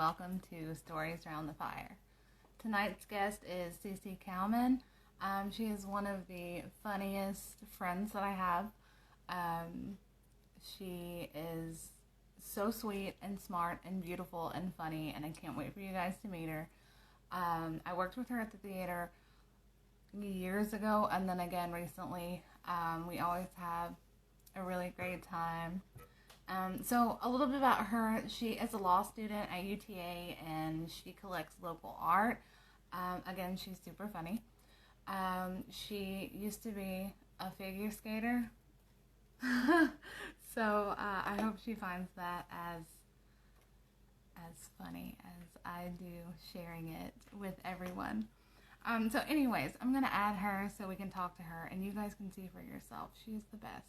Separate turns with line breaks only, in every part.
welcome to Stories Around the Fire. Tonight's guest is CC Cowman. She is one of the funniest friends that I have. Um, she is so sweet and smart and beautiful and funny, and I can't wait for you guys to meet her. I worked with her at the theater years ago, and then again recently. We always have a really great time. So a little bit about her. She is a law student at UTA and she collects local art. Again, she's super funny. She used to be a figure skater. So I hope she finds that as funny as I do sharing it with everyone. So anyways, I'm going to add her so we can talk to her and you guys can see for yourself. She's the best.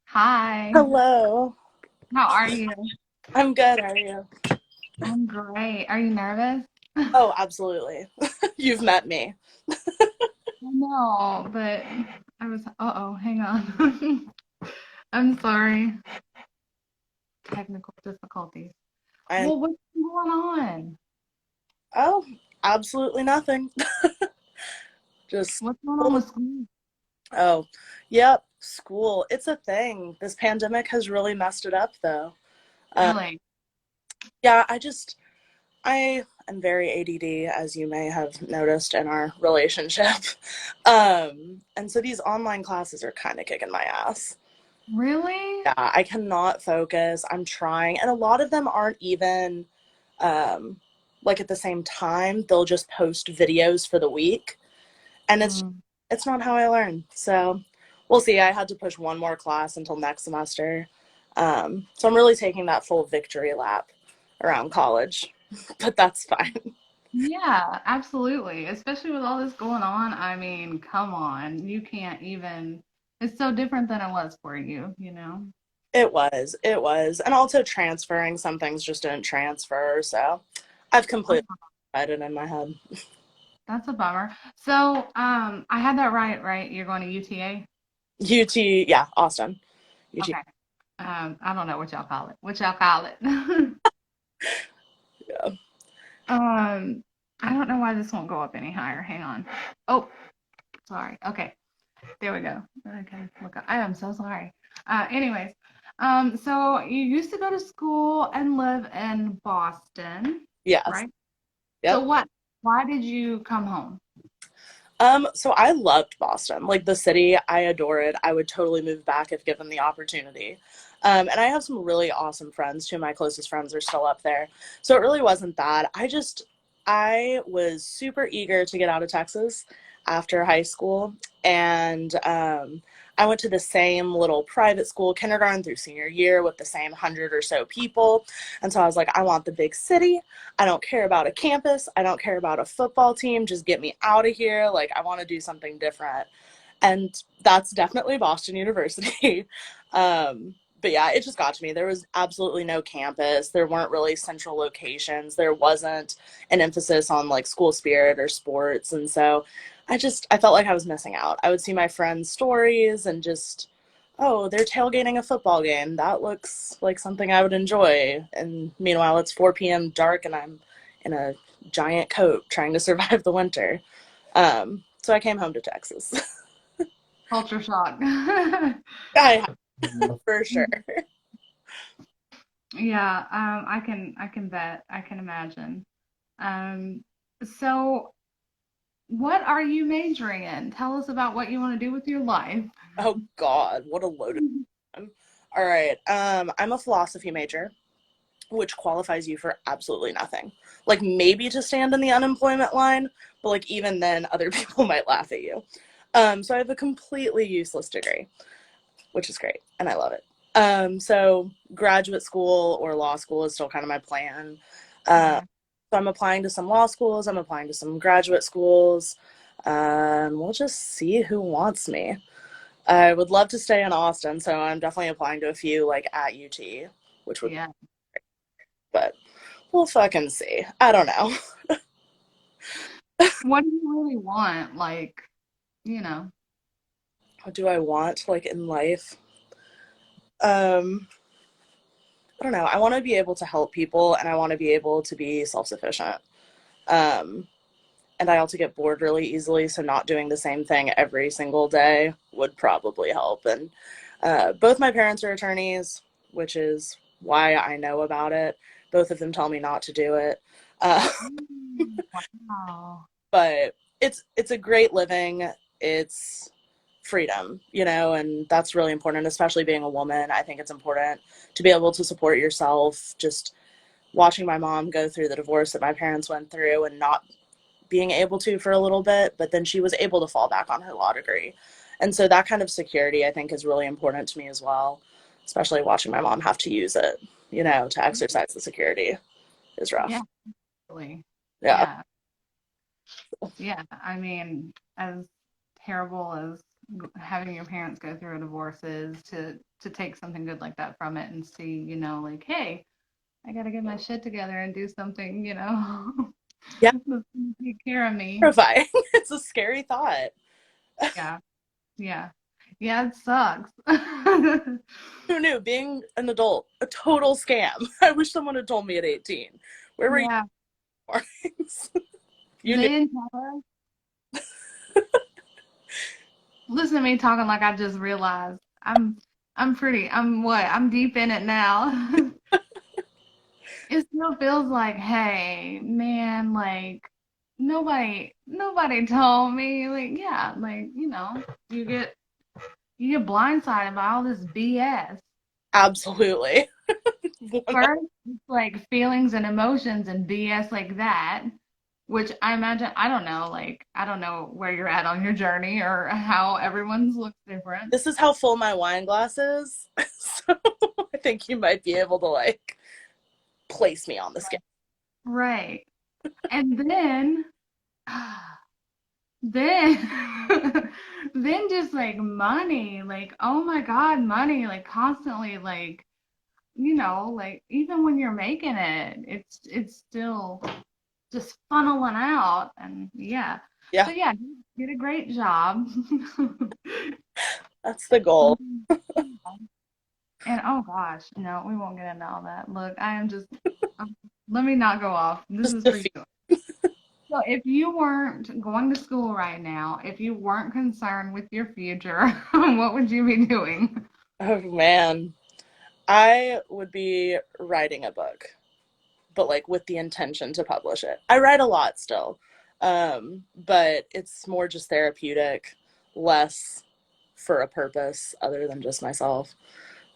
Hi.
Hello.
How are you?
I'm good. How are you?
I'm great. Are you nervous?
Oh, absolutely. You've met me.
I know, but I was, uh-oh, hang on. I'm sorry. Technical difficulties.
And
Well, what's going on?
oh, absolutely nothing. Just
What's going on with school?
oh, yep. School. It's a thing. This pandemic has really messed it up, though. Uh,
Really?
yeah, I am very ADD, as you may have noticed in our relationship. And so these online classes are kind of kicking my ass.
Really?
Yeah, I cannot focus. I'm trying, and a lot of them aren't even um, like at the same time. They'll just post videos for the week, and
Mm.
it's not how I learn. So we'll see. I had to push one more class until next semester, so I'm really taking that full victory lap around college, but that's fine.
Yeah, absolutely. Especially with all this going on. I mean, come on. You can't even, it's so different than it was for you, you know?
It was, and also transferring. Some things just didn't transfer, so I've completely had it in my head.
That's a bummer. So, I had that right? You're going to UTA?
UT, yeah, Austin. UT,
Okay. I don't know what y'all call it. What y'all call it?
yeah.
Um, I don't know why this won't go up any higher. Hang on. Oh, sorry. Okay, there we go. Okay, look, I am so sorry. Anyways, so you used to go to school and live in Boston,
Yes.
right? So
Yep.
what? Why did you come home?
So I loved Boston. Like the city, I adore it. I would totally move back if given the opportunity. And I have some really awesome friends. Two of my closest friends are still up there. So it really wasn't that. I was super eager to get out of Texas after high school. And I went to the same little private school, kindergarten through senior year, with the same 100 or so people. And so I was like, I want the big city. I don't care about a campus. I don't care about a football team. Just get me out of here. Like, I want to do something different. And that's definitely Boston University. But yeah, it just got to me. There was absolutely no campus. There weren't really central locations. There wasn't an emphasis on like school spirit or sports. And so I felt like I was missing out. I would see my friends' stories and just, oh, they're tailgating a football game. That looks like something I would enjoy. And meanwhile, it's 4 p.m. dark and I'm in a giant coat trying to survive the winter. So I came home to Texas.
Culture shock.
I for sure.
Yeah, I can bet. I can imagine. Um, so what are you majoring in? Tell us about what you want to do with your life.
Oh God, what a load of fun. All right. I'm a philosophy major, which qualifies you for absolutely nothing. Like maybe to stand in the unemployment line, but like even then other people might laugh at you. So I have a completely useless degree, which is great, and I love it. So graduate school or law school is still kind of my plan. Uh,
Okay.
so I'm applying to some law schools. I'm applying to some graduate schools. We'll just see who wants me. I would love to stay in Austin, so I'm definitely applying to a few like at UT, which would,
Yeah.
but we'll fucking see. I don't know.
What do you really want? Like, you know.
What do I want like in life? Um, I don't know. I want to be able to help people and I want to be able to be self-sufficient. Um, and I also get bored really easily, so not doing the same thing every single day would probably help. And both my parents are attorneys, which is why I know about it. Both of them tell me not to do it. Uh,
Wow.
but it's a great living. It's freedom, and that's really important, especially being a woman. I think it's important to be able to support yourself. Just watching my mom go through the divorce that my parents went through and not being able to for a little bit, but then she was able to fall back on her law degree. And so that kind of security I think is really important to me as well, especially watching my mom have to use it, to exercise the security is
Yeah,
rough.
really.
Yeah.
Yeah. Yeah. I mean, as terrible as having your parents go through a divorce is, to take something good like that from it and see, like, hey, I gotta get my shit together and do something,
Yeah.
that's gonna take care of me.
Terrifying. It's a scary thought.
Yeah. Yeah. Yeah, it sucks.
Who knew being an adult, a total scam? I wish someone had told me at 18. Where were you?
Yeah.
You
They
knew.
didn't tell us. Listen to me talking like I just realized. I'm what? I'm deep in it now. It still feels like, hey, man, like nobody told me. Like, yeah, like, you get you get blindsided by all this BS.
Absolutely.
First, it's like feelings and emotions and BS like that, which I imagine, I don't know where you're at on your journey or how everyone's looks different.
This is how full my wine glass is. So I think you might be able to like place me on the scale.
Right. And then, then, then just like money, like, oh my God, money, like constantly, like, like even when you're making it, it's still just funneling out. And yeah.
Yeah,
So yeah, did a great job.
that's the goal.
And oh gosh, no, we won't get into all that. Look, I am just, let me not go off. This
Just
is for you.
defeat.
So if you weren't going to school right now, if you weren't concerned with your future, what would you be doing?
Oh man, I would be writing a book, but like with the intention to publish it. I write a lot still, but it's more just therapeutic, less for a purpose other than just myself.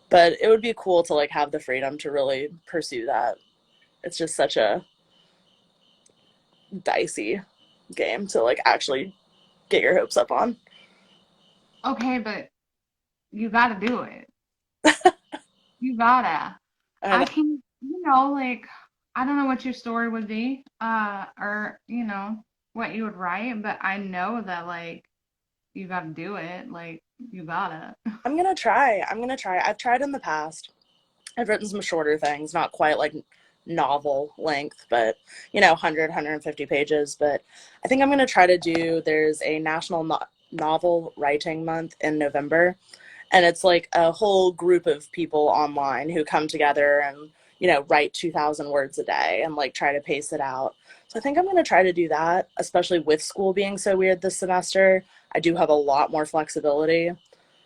But it would be cool to like have the freedom to really pursue that. It's just such a dicey game to like actually get your hopes up on.
Okay, but you gotta do it. You gotta.
And
I can, like, I don't know what your story would be, or, what you would write, but I know that, like, you gotta do it. Like, you gotta.
I'm gonna try. I'm gonna try. I've tried in the past. I've written some shorter things, not quite like novel length, but 100, 150 pages. But I think I'm gonna try to do. There's a national novel writing month in November, and it's like a whole group of people online who come together and write 2,000 words a day and like try to pace it out. So I think I'm going to try to do that, especially with school being so weird this semester. I do have a lot more flexibility,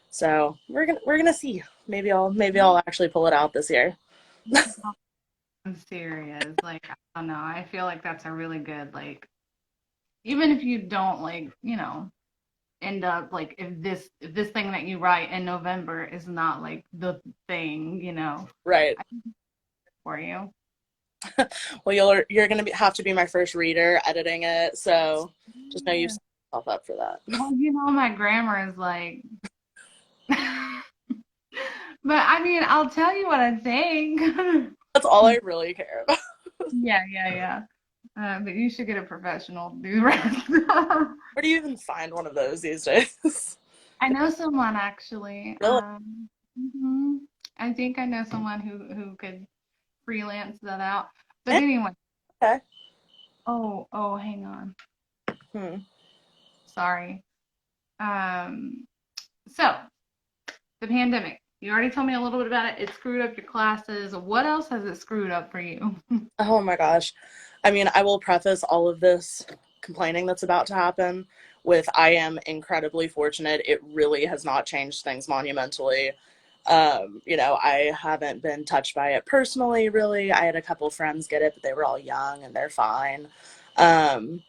so we're gonna see. Maybe I'll actually pull it out this year.
I'm serious. Like, I don't know. I feel like that's a really good, like, even if you don't, like, end up like if this thing that you write in November is not like the thing,
Right.
I think it's for you.
Well, you're gonna have to be my first reader editing it, so just know you've
Yeah.
set yourself up for that.
Well, my grammar is like, but I mean, I'll tell you what I think.
That's all I really care about.
Yeah, yeah, yeah. But you should get a professional to do the rest.
Where do you even find one of those these days?
I know someone actually.
Really?
Mhm. I think I know someone who could freelance that out. But
Eh,
anyway,
okay.
oh, hang on.
Hmm.
Sorry. Um, So, the pandemic. You already told me a little bit about it. It screwed up your classes. What else has it screwed up for you?
Oh my gosh. I mean, I will preface all of this complaining that's about to happen with I am incredibly fortunate. It really has not changed things monumentally. I haven't been touched by it personally, really. I had a couple friends get it, but they were all young and they're fine. Um,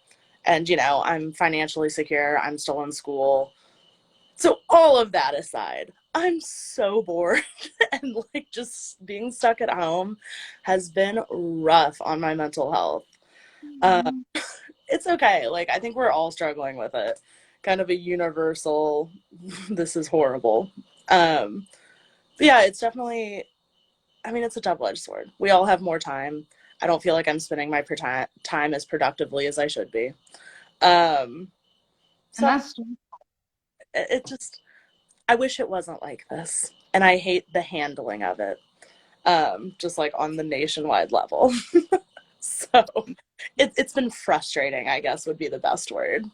I'm financially secure. I'm still in school. So, all of that aside, I'm so bored and like just being stuck at home has been rough on my mental health. Uh, it's okay. Like, I think we're all struggling with it. Kind of a universal, this is horrible. But yeah, it's definitely, I mean, it's a double edged sword. We all have more time. I don't feel like I'm spending my time as productively as I should be. Um,
And
so
that's
it just, I wish it wasn't like this. And I hate the handling of it, just like on the nationwide level. So it's been frustrating, I guess would be the best word.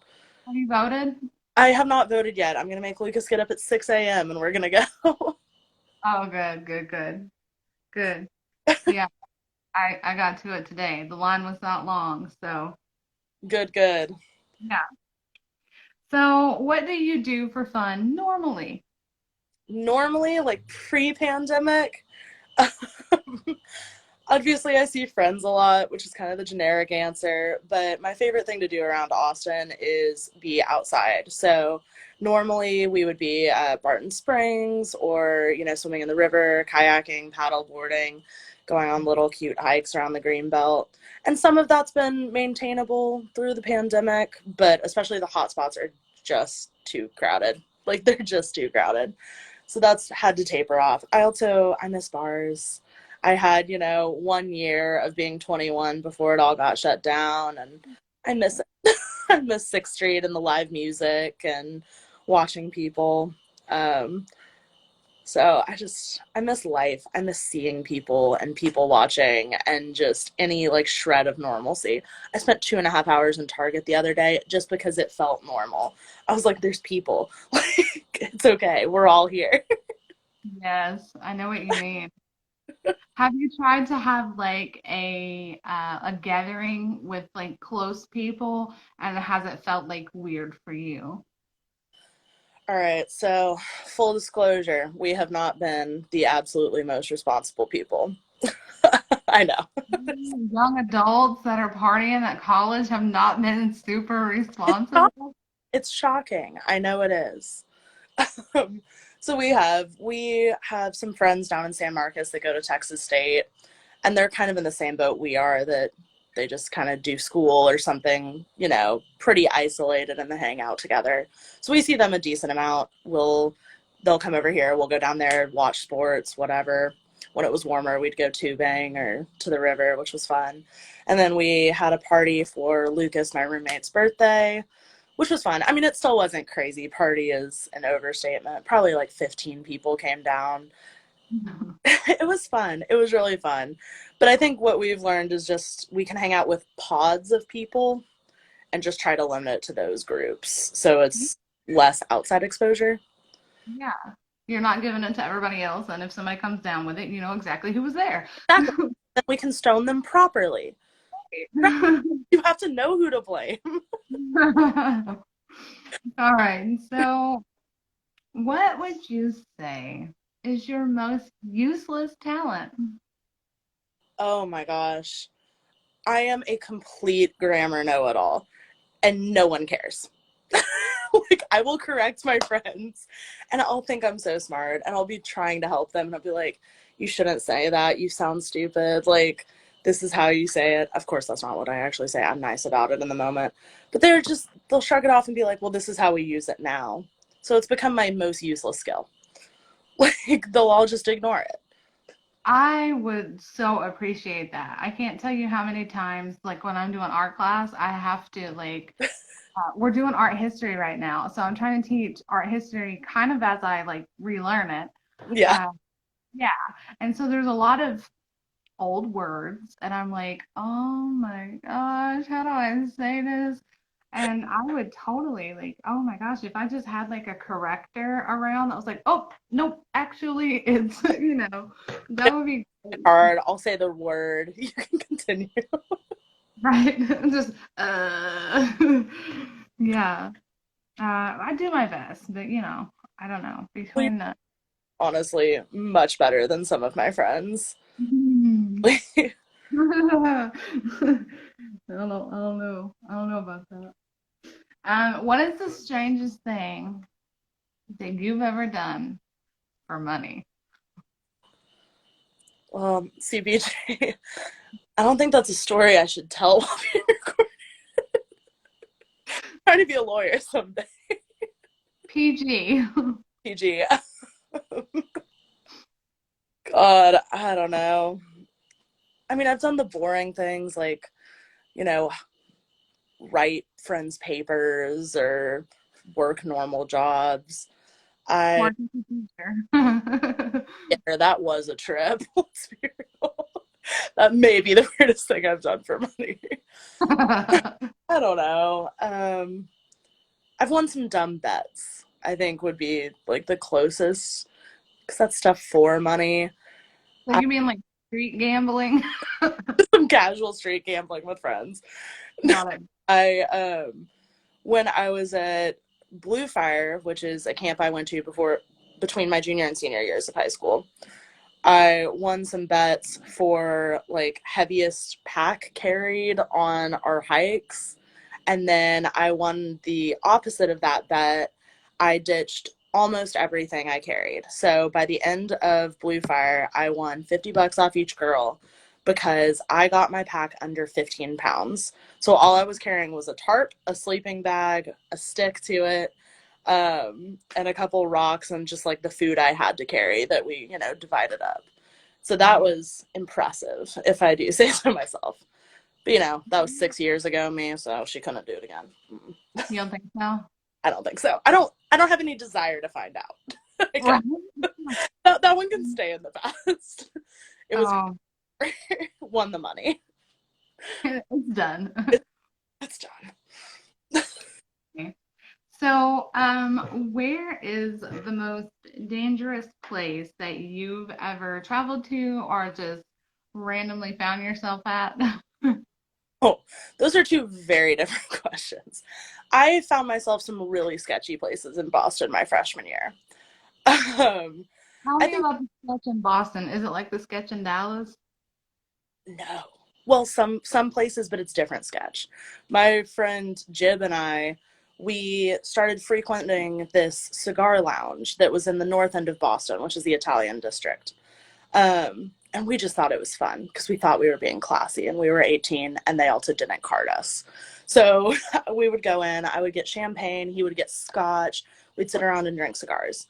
have you voted?
I have not voted yet. I'm going to make Lucas get up at 6 a.m. and we're going to go.
Oh, good, good, good, good. Yeah, I got to it today. The line was not long, so
Good, good.
yeah. So, what do you do for fun normally?
Normally, like pre pandemic, obviously I see friends a lot, which is kind of the generic answer, but my favorite thing to do around Austin is be outside. So normally we would be at Barton Springs or, swimming in the river, kayaking, paddle boarding, going on little cute hikes around the Greenbelt. And some of that's been maintainable through the pandemic, but especially the hot spots are just too crowded. Like they're just too crowded. So that's had to taper off. I miss bars. I had, 1 year of being 21 before it all got shut down, and I miss it. I miss Sixth Street and the live music and watching people. Um, I miss life. I miss seeing people and people watching and just any like shred of normalcy. I spent 2.5 hours in Target the other day just because it felt normal. I was like, there's people. Like, it's okay. We're all here.
Yes, I know what you mean. Have you tried to have like a gathering with like close people, and has it felt like weird for you?
All right, so full disclosure, we have not been the absolutely most responsible people. I know.
Young adults that are partying at college have not been super
It's shock-
responsible.
it's shocking. I know it is. Um, so we have some friends down in San Marcos that go to Texas State, and they're kind of in the same boat we are that they just kind of do school or something, pretty isolated and they hang out together. So we see them a decent amount. They'll come over here, we'll go down there, watch sports, whatever. When it was warmer, we'd go tubing or to the river, which was fun. And then we had a party for Lucas, my roommate's birthday, which was fun. I mean, it still wasn't crazy. Party is an overstatement. Probably like 15 people came down. It was fun. It was really fun. But I think what we've learned is just we can hang out with pods of people and just try to limit it to those groups. So it's less outside exposure.
Yeah. You're not giving it to everybody else, and if somebody comes down with it, you know exactly who was there.
Exactly. Then we can stone them properly. You have to know who to blame.
All right. So, what would you say is your most useless talent?
Oh my gosh. I am a complete grammar know it all, and no one cares. Like, I will correct my friends and I'll think I'm so smart and I'll be trying to help them and I'll be like, you shouldn't say that. You sound stupid. Like, this is how you say it. Of course, that's not what I actually say. I'm nice about it in the moment. But they'll shrug it off and be like, well, this is how we use it now. So it's become my most useless skill. Like, they'll all just ignore it.
I would so appreciate that. I can't tell you how many times, like when I'm doing art class, I have to we're doing art history right now, so I'm trying to teach art history kind of as I like relearn it.
Yeah.
Uh, yeah, and so there's a lot of old words, and I'm like, oh my gosh, how do I say this? And I would totally like, oh my gosh, if I just had like a corrector around, I was like, oh, nope, actually, it's, that would be great.
Hard. I'll say the word. You can continue.
Right? Just, yeah. I do my best, but I don't know.
Well,
Between the,
honestly, much better than some of my friends.
I don't know. I don't know. I don't know about that. What is the strangest thing that you've ever done for money?
CBJ, I don't think that's a story I should tell while being recorded. Trying to be a lawyer someday.
PG.
PG. God, I don't know. I mean, I've done the boring things like, you know, write friends' papers or work normal jobs. I
Working as a teacher.
Yeah, that was a trip. Let's be real. That may be the weirdest thing I've done for money. I don't know. I've won some dumb bets. I think would be like the closest because that's stuff for money.
So you mean like street gambling?
Some casual street gambling with friends.
Got it.
I when I was at Blue Fire, which is a camp I went to between my junior and senior years of high school, I won some bets for like heaviest pack carried on our hikes. And then I won the opposite of that bet. I ditched almost everything I carried. So by the end of Blue Fire, I won $50 off each girl because I got my pack under 15 pounds. So all I was carrying was a tarp, a sleeping bag, a stick to it, and a couple rocks and just like the food I had to carry that we, divided up. So that was impressive, if I do say so myself. But that was 6 years ago, me, so she couldn't do it again.
You don't think so?
I don't think so. I don't have any desire to find out.
Right.
that one can stay in the past. It was
Oh,
won the money.
it's done.
It's done.
So, where is the most dangerous place that you've ever traveled to or just randomly found yourself at?
Oh, those are two very different questions. I found myself some really sketchy places in Boston my freshman year. Um,
Tell
I
me
think
about the sketch in Boston. Is it like the sketch in Dallas?
no. Well, some places, but it's different sketch. My friend Jib and I, we started frequenting this cigar lounge that was in the north end of Boston, which is the Italian district. And we just thought it was fun because we thought we were being classy and we were 18 and they also didn't card us. So we would go in, I would get champagne, he would get scotch, we'd sit around and drink cigars.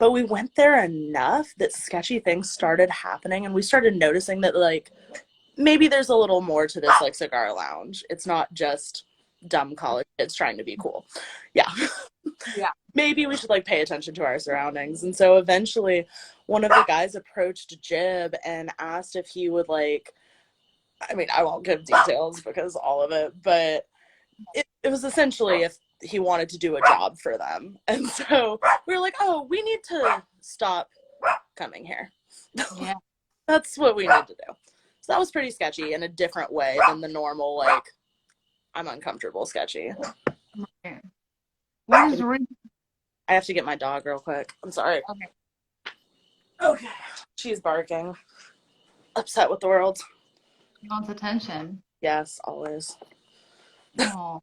But we went there enough that sketchy things started happening and we started noticing that like maybe there's a little more to this like cigar lounge. It's not just dumb college kids trying to be cool. Yeah.
Yeah.
Maybe we should like pay attention to our surroundings. And so eventually one of the guys approached Jib and asked if he would like, I mean, I won't give details because all of it, but it was essentially if he wanted to do a job for them. And so we were like, oh, we need to stop coming here.
Yeah.
That's what we need to do. So that was pretty sketchy in a different way than the normal, like, I'm uncomfortable sketchy.
Okay. What is re-
I have to get my dog real quick. I'm sorry.
Okay.
Okay. She's barking. Upset with the world.
He wants attention?
Yes, always.
Oh.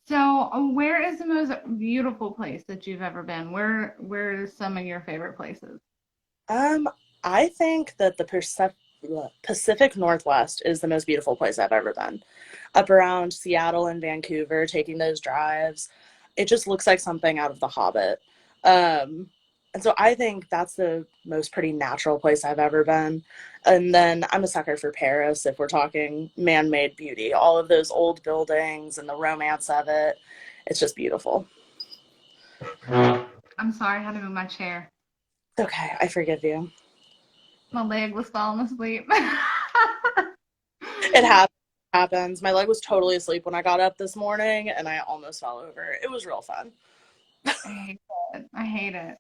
So, where is the most beautiful place that you've ever been? Where are some of your favorite places?
Um, I think that the Pacific Northwest is the most beautiful place I've ever been. Up around Seattle and Vancouver, taking those drives, it just looks like something out of The Hobbit. Um, and so I think that's the most pretty natural place I've ever been. And then I'm a sucker for Paris if we're talking man-made beauty. All of those old buildings and the romance of it. It's just beautiful.
I'm sorry, I had to move my chair.
It's okay. I forgive you.
My leg was falling asleep.
It happens. Happens. My leg was totally asleep when I got up this morning and I almost fell over. It was real fun.
I hate it. I hate it.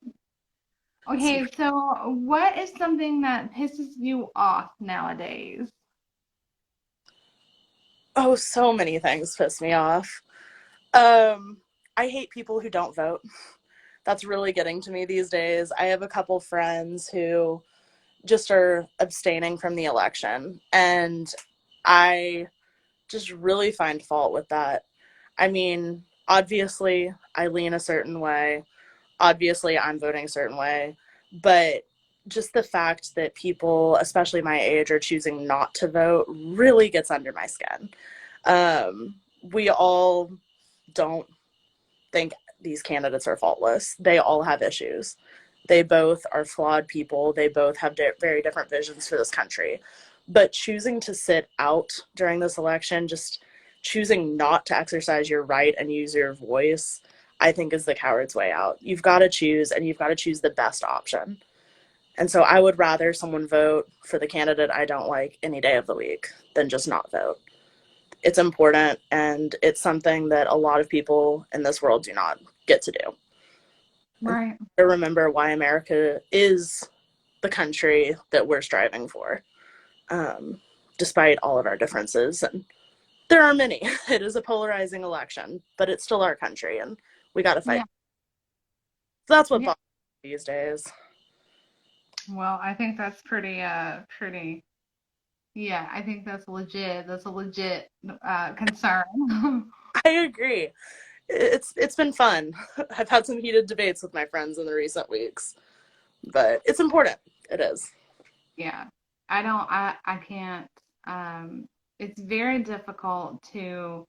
Okay, so what is something that pisses you off nowadays?
Oh, so many things piss me off. Um, I hate people who don't vote. That's really getting to me these days. I have a couple friends who just are abstaining from the election, and I just really find fault with that. I mean, obviously, I lean a certain way. Obviously, I'm voting a certain way, but just the fact that people, especially my age, are choosing not to vote really gets under my skin. We all don't think these candidates are faultless. They all have issues. They both are flawed people. They both have very different visions for this country. But choosing to sit out during this election, just choosing not to exercise your right and use your voice, I think is the coward's way out. You've got to choose, and you've got to choose the best option. And so I would rather someone vote for the candidate I don't like any day of the week than just not vote. It's important, and it's something that a lot of people in this world do not get to do. And
Right.
to remember why America is the country that we're striving for, um, despite all of our differences. And there are many. It is a polarizing election, but it's still our country, and we got to fight.
Yeah.
So that's what
Yeah.
bothers me these days.
Well, I think that's pretty yeah, I think that's legit. That's a legit concern.
I agree. It's been fun. I've had some heated debates with my friends in the recent weeks, but it's important. It is.
Yeah. I can't it's very difficult to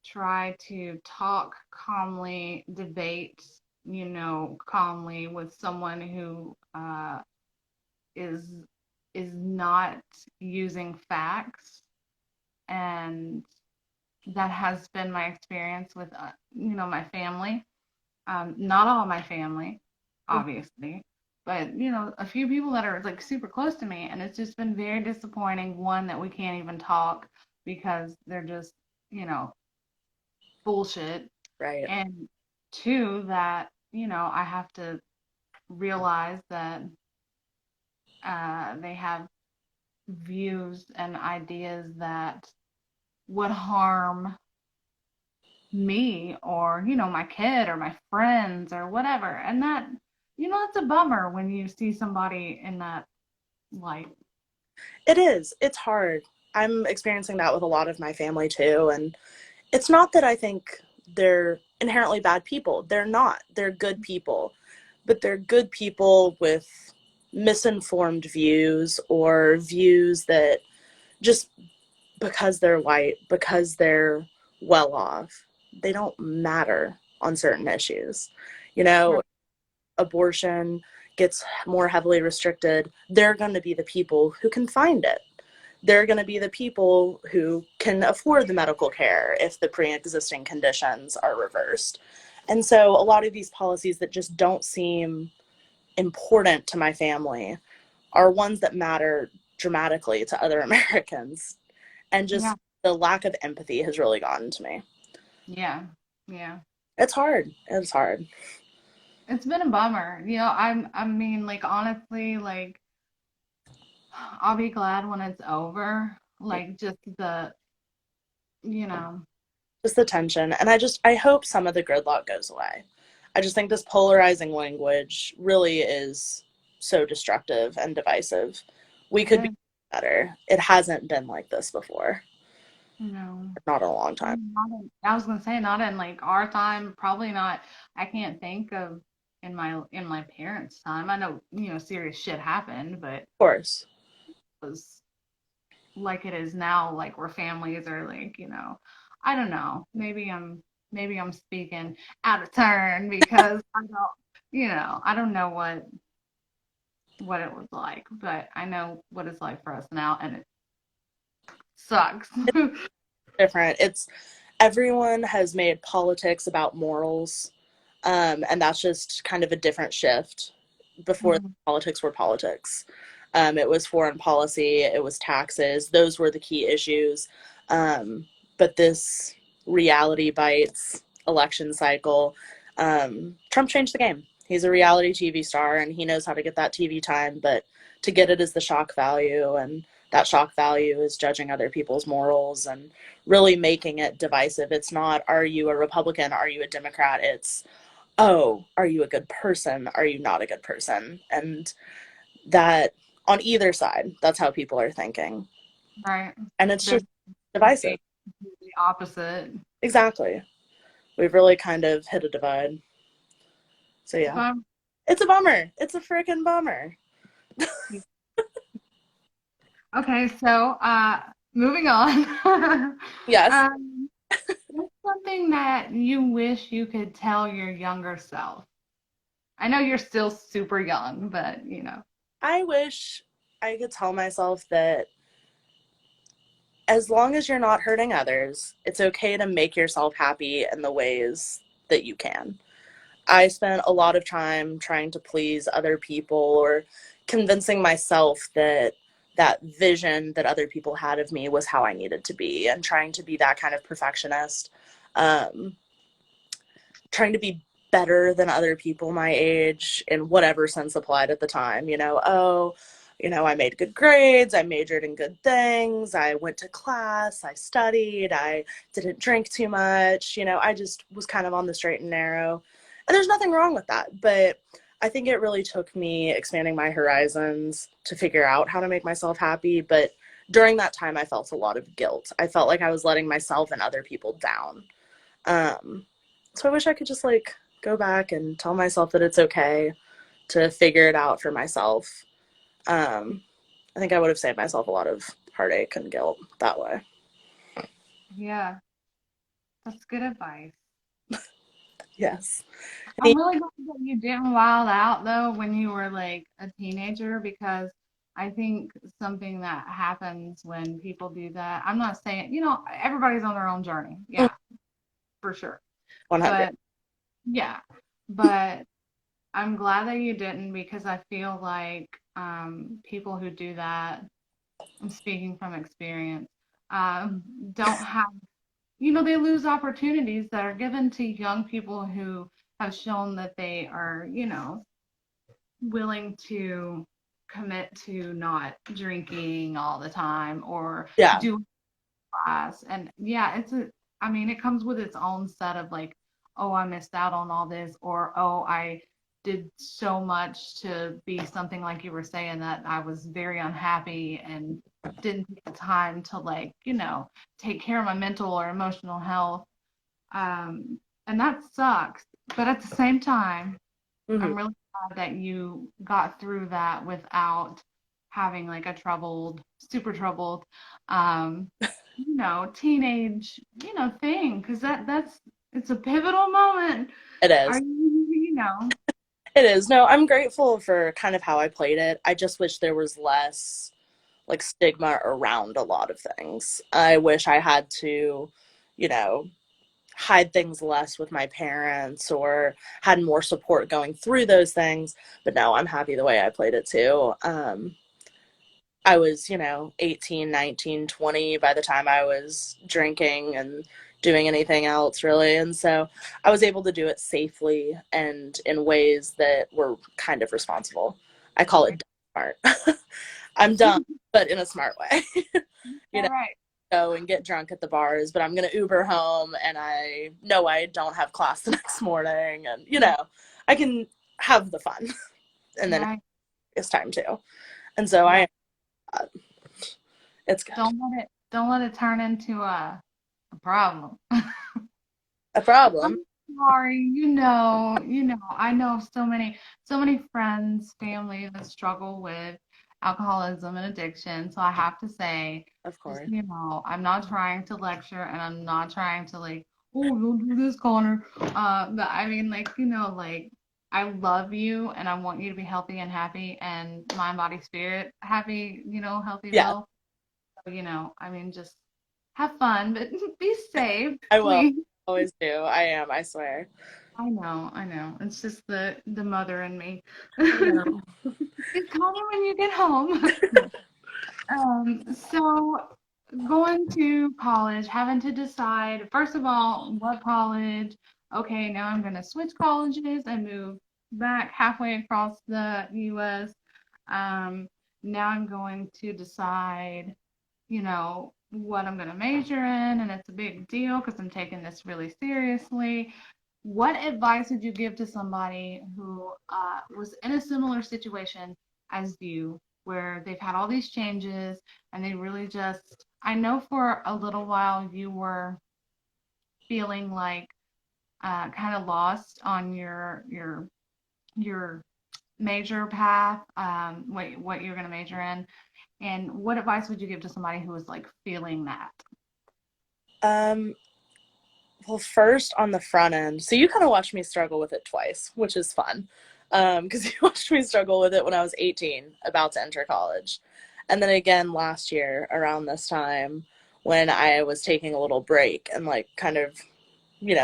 try to talk calmly, debate, calmly with someone who is is not using facts, and that has been my experience with my family. Not all my family, obviously, but a few people that are like super close to me, and it's just been very disappointing. One, that we can't even talk because they're just you know bullshit,
Right.
and two, that I have to realize that they have views and ideas that would harm me, or my kid or my friends or whatever, and that it's a bummer when you see somebody in that light.
It is. It's hard. I'm experiencing that with a lot of my family too. And it's not that I think they're inherently bad people. They're not. They're good people. But they're good people with misinformed views, or views that just because they're white, because they're well off, they don't matter on certain issues. You know,
Right.
abortion gets more heavily restricted. They're going to be the people who can find it. They're going to be the people who can afford the medical care if the pre-existing conditions are reversed. And so a lot of these policies that just don't seem important to my family are ones that matter dramatically to other Americans. And
Yeah.
just the lack of empathy has really gotten to me.
Yeah. Yeah.
It's hard. It's hard.
It's been a bummer. I mean, like, honestly, like, I'll be glad when it's over. Like, just the you know
Just the tension. And I hope some of the gridlock goes away. I just think this polarizing language really is so destructive and divisive. We
it
could be
is.
better. It hasn't been like this before.
No.
Not in a long time.
I was gonna say, not in like our time, probably not. I can't think of in my parents' time. I know, serious shit happened, but it
Of course.
was like it is now, like where families are like, I don't know. Maybe I'm speaking out of turn because I don't know what it was like, but I know what it's like for us now, and it sucks.
Different. It's everyone has made politics about morals, and that's just kind of a different shift. Before,
Mhm.
politics were politics. It was foreign policy, it was taxes. Those were the key issues. But this reality bites election cycle, Trump changed the game. He's a reality TV star and he knows how to get that TV time, but to get it is the shock value, and that shock value is judging other people's morals and really making it divisive. It's not, are you a Republican? Are you a Democrat? It's, oh, are you a good person? Are you not a good person? And that on either side, that's how people are thinking.
Right.
And it's
There's
just divisive.
the opposite.
Exactly. We've really kind of hit a divide. So yeah,
But
it's a bummer. It's a freaking bummer.
okay, so moving on.
Yes,
um, what's something that you wish you could tell your younger self? I know you're still super young, but you know.
I wish I could tell myself that as long as you're not hurting others, it's okay to make yourself happy in the ways that you can. I spent a lot of time trying to please other people or convincing myself that that vision that other people had of me was how I needed to be, and trying to be that kind of perfectionist, um, trying to be better than other people my age in whatever sense applied at the time. Oh, I made good grades, I majored in good things, I went to class, I studied, I didn't drink too much, I just was kind of on the straight and narrow. And there's nothing wrong with that, but I think it really took me expanding my horizons to figure out how to make myself happy. But during that time, I felt a lot of guilt. I felt like I was letting myself and other people down. Um, so I wish I could just like go back and tell myself that it's okay to figure it out for myself. Um, I think I would have saved myself a lot of heartache and guilt that way.
Yeah, that's good advice.
Yes.
I'm really glad that you didn't wild out though when you were like a teenager, because I think something that happens when people do that, I'm not saying, everybody's on their own journey. Yeah, for sure.
100.
But yeah, but I'm glad that you didn't, because I feel like people who do that, I'm speaking from experience, don't have, they lose opportunities that are given to young people who have shown that they are, willing to commit to not drinking all the time or
Yeah.
do class. And yeah, I mean, it comes with its own set of like, oh, I missed out on all this, or oh, I did so much to be something like you were saying that I was very unhappy and didn't take the time to like, take care of my mental or emotional health. And that sucks. But at the same time,
Hmm.
I'm really glad that you got through that without having like a super troubled, um, teenage, thing, because it's a pivotal moment.
It
Are
is.
you?
It is. No, I'm grateful for kind of how I played it. I just wish there was less like stigma around a lot of things. I wish I had to, you know, hide things less with my parents or had more support going through those things. But no, I'm happy the way I played it too. I was, 18, 19, 20 by the time I was drinking and doing anything else really. And so I was able to do it safely and in ways that were kind of responsible. I call it smart. I'm dumb, but in a smart way. you know,
All right.
go and get drunk at the bars, but I'm going to Uber home and I know I don't have class the next morning. And, I can have the fun and then
Right.
it's time to. And so
Right.
it's good.
Don't let it turn into a problem.
A problem.
I'm sorry, I know so many friends, family that struggle with alcoholism and addiction. So I have to say,
Of
just,
course.
I'm not trying to lecture and I'm not trying to like, oh, don't do this, Connor. But I mean, like, like I love you and I want you to be healthy and happy and mind, body, spirit, happy, healthy,
Yeah,
well. So, I mean, just have fun, but be safe,
I will.
please.
Always do. I am, I swear.
I know. It's just the mother in me.
I know.
Just call me when you get home. So going to college, having to decide, first of all, what college. Okay, now I'm going to switch colleges and move back halfway across the US. Um, Now I'm going to decide, what I'm going to major in, and it's a big deal because I'm taking this really seriously. What advice would you give to somebody who was in a similar situation as you, where they've had all these changes and they really just, I know for a little while you were feeling like kind of lost on your major path, what you're going to major in, and what advice would you give to somebody who was like feeling that?
Um, well, first on the front end, so you kind of watched me struggle with it twice, which is fun. Because you watched me struggle with it when I was 18, about to enter college. And then again last year around this time when I was taking a little break and like kind of,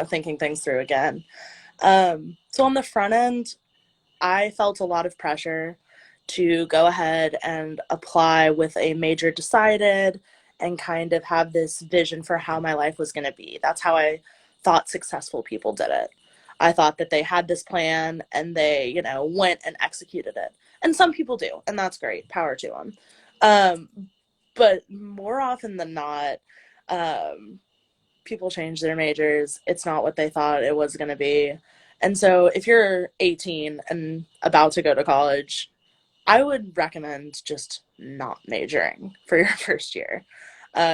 thinking things through again. So on the front end, I felt a lot of pressure to go ahead and apply with a major decided and kind of have this vision for how my life was going to be. That's how I thought successful people did it. I thought that they had this plan and they, went and executed it. And some people do, and that's great. Power to them. But more often than not, um, people change their majors. It's not what they thought it was going to be. And so if you're 18 and about to go to college, I would recommend just not majoring for your first year.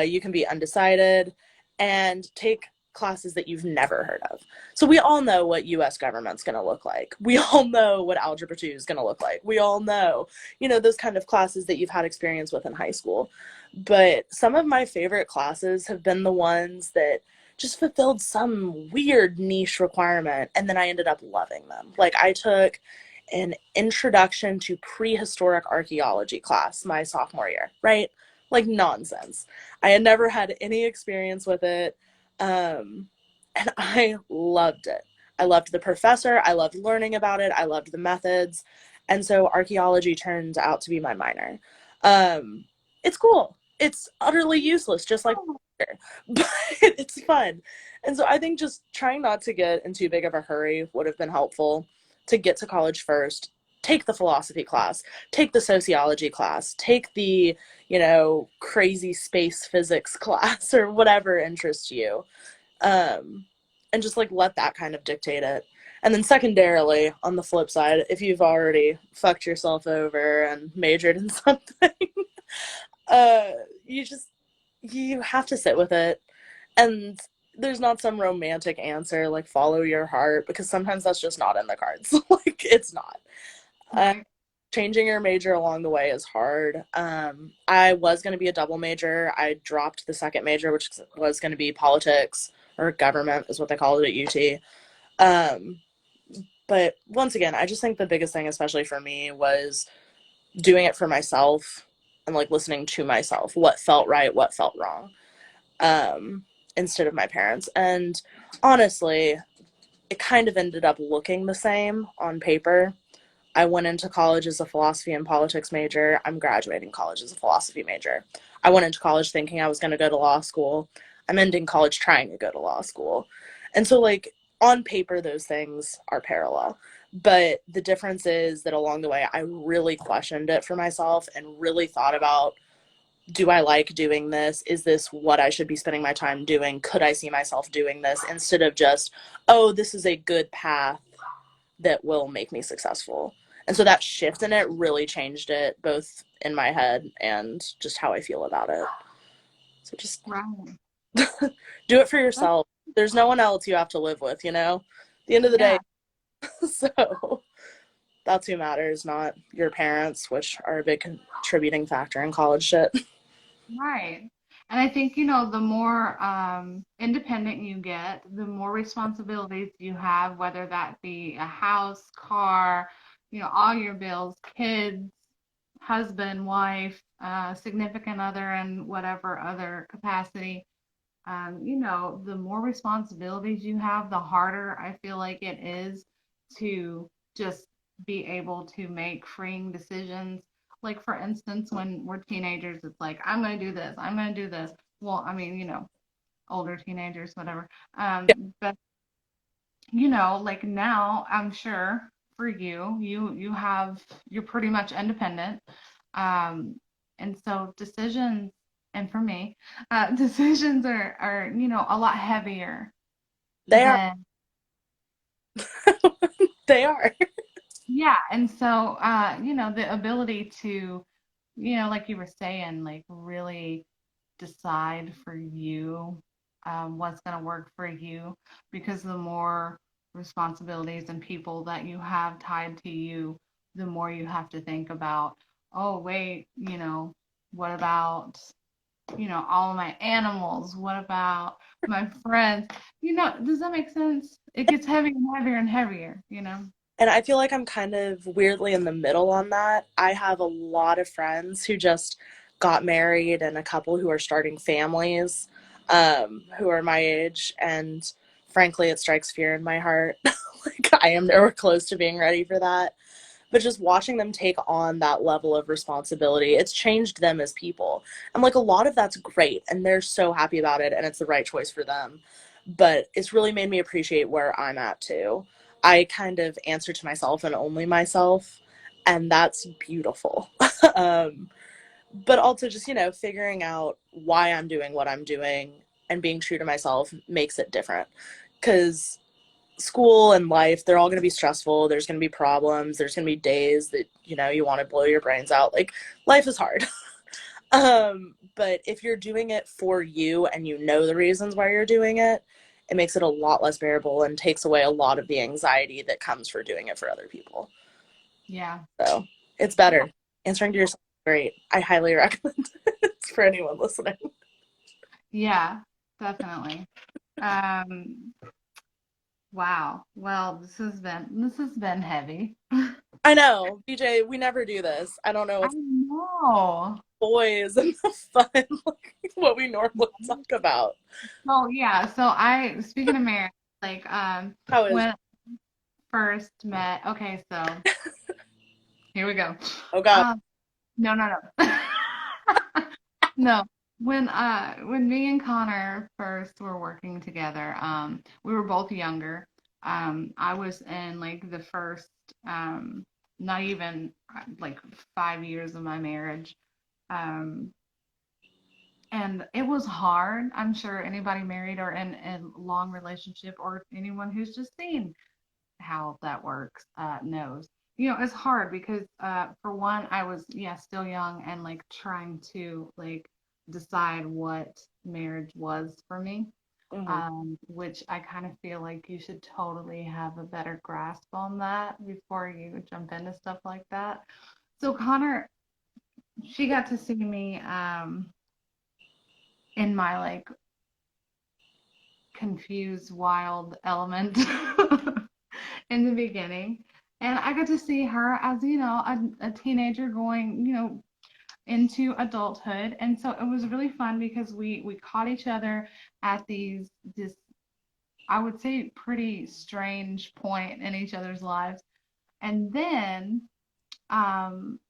You can be undecided and take classes that you've never heard of. So we all know what US government's going to look like. We all know what algebra 2 is going to look like. We all know, those kind of classes that you've had experience with in high school. But some of my favorite classes have been the ones that just fulfilled some weird niche requirement and then I ended up loving them. Like I took an introduction to prehistoric archaeology class my sophomore year, right? Like nonsense. I had never had any experience with it. And I loved it. I loved the professor. I loved learning about it. I loved the methods. And so archaeology turned out to be my minor. It's cool. It's utterly useless, just like, but it's fun. And so I think just trying not to get in too big of a hurry would have been helpful to get to college first. Take the philosophy class, take the sociology class, take the, crazy space physics class or whatever interests you. Um, and just like let that kind of dictate it. And then secondarily, on the flip side, if you've already fucked yourself over and majored in something, uh, you just you have to sit with it. And there's not some romantic answer like follow your heart because sometimes that's just not in the cards. Like it's not. Uh,
Right.
Changing your major along the way is hard. I was going to be a double major. I dropped the second major, which was going to be politics or government, is what they call it at UT. Um, but once again, I just think the biggest thing, especially for me, was doing it for myself and like listening to myself, what felt right, what felt wrong, instead of my parents. And honestly, it kind of ended up looking the same on paper. I went into college as a philosophy and politics major. I'm graduating college as a philosophy major. I went into college thinking I was going to go to law school. I'm ending college trying to go to law school. And so, like, on paper, those things are parallel. But the difference is that along the way, I really questioned it for myself and really thought about, do I like doing this? Is this what I should be spending my time doing? Could I see myself doing this? Instead of just, oh, this is a good path that will make me successful. And so that shift in it really changed it both in my head and just how I feel about it. So just
Right.
do it for
That's,
yourself. There's no one else you have to live with, At the end of the day.
yeah.
So that's who matters, not your parents, which are a big contributing factor in college shit.
Right. And I think, the more independent you get, the more responsibilities you have, whether that be a house, car, all your bills, kids, husband, wife, significant other, and whatever other capacity. The more responsibilities you have, the harder I feel like it is to just be able to make freeing decisions. Like, for instance, when we're teenagers, it's like, I'm going to do this, I'm going to do this. well, I mean, older teenagers, whatever.
Yeah,
But like now, I'm sure for you're pretty much independent. Um, and so decisions, and for me, decisions are, a lot heavier
they are.
than,
They are.
yeah. And so, the ability to, like you were saying, like really decide for you what's going to work for you, because the more responsibilities and people that you have tied to you, the more you have to think about, oh, wait, what about, all of my animals? What about my friends? Does that make sense? It gets heavier and heavier and heavier.
And I feel like I'm kind of weirdly in the middle on that. I have a lot of friends who just got married and a couple who are starting families, who are my age. And frankly, it strikes fear in my heart. Like, I am nowhere close to being ready for that. But just watching them take on that level of responsibility, it's changed them as people. And like a lot of that's great. And they're so happy about it. And it's the right choice for them. But it's really made me appreciate where I'm at too. I kind of answer to myself and only myself, and that's beautiful. um, but also just, figuring out why I'm doing what I'm doing and being true to myself makes it different. Because school and life, they're all going to be stressful. There's going to be problems. There's going to be days that, you want to blow your brains out. Like, life is hard. But if you're doing it for you and you know the reasons why you're doing it, it makes it a lot less bearable and takes away a lot of the anxiety that comes for doing it for other people.
Yeah.
So it's better. Answering to yourself is great. I highly recommend it for anyone listening.
Yeah, definitely. Um, wow. Well, this has been heavy.
I know, BJ, we never do this. I don't know
I
what's
know.
boys and the fun, like what we normally talk about.
Oh yeah. So speaking of marriage, like
How is,
when I first met, okay, so here we go.
oh God.
Um, no, no, no. No. When me and Connor first were working together, we were both younger. I was in like the first not even like 5 years of my marriage. Um, and it was hard. I'm sure anybody married or in a long relationship or anyone who's just seen how that works knows. It's hard because for one, I was still young and like trying to like decide what marriage was for me.
Mm-hmm.
Which I kind of feel like you should totally have a better grasp on that before you jump into stuff like that. So Connor, she got to see me in my like confused, wild element in the beginning. And I got to see her as, a teenager going, into adulthood. And so it was really fun because we caught each other at this, I would say, pretty strange point in each other's lives. And then um,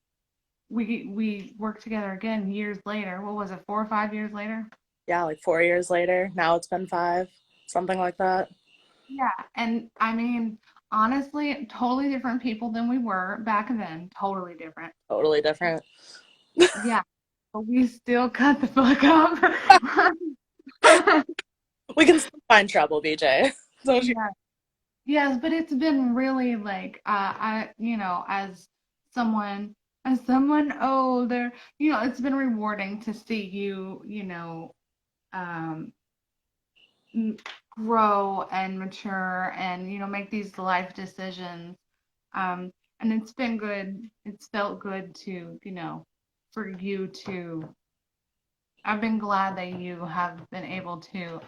we worked together again years later. What was it, 4 or 5 years later?
Yeah, like 4 years later. Now it's been five, something like that.
Yeah, and I mean, honestly, totally different people than we were back then. Totally different.
Totally different.
Yeah, but we still cut the fuck up.
We can still find trouble, BJ. Don't you?
Yeah. Yes, but it's been really like as someone older, it's been rewarding to see you, um grow and mature and make these life decisions. And it's been good. It's felt good to, for you to. I've been glad that you have been able to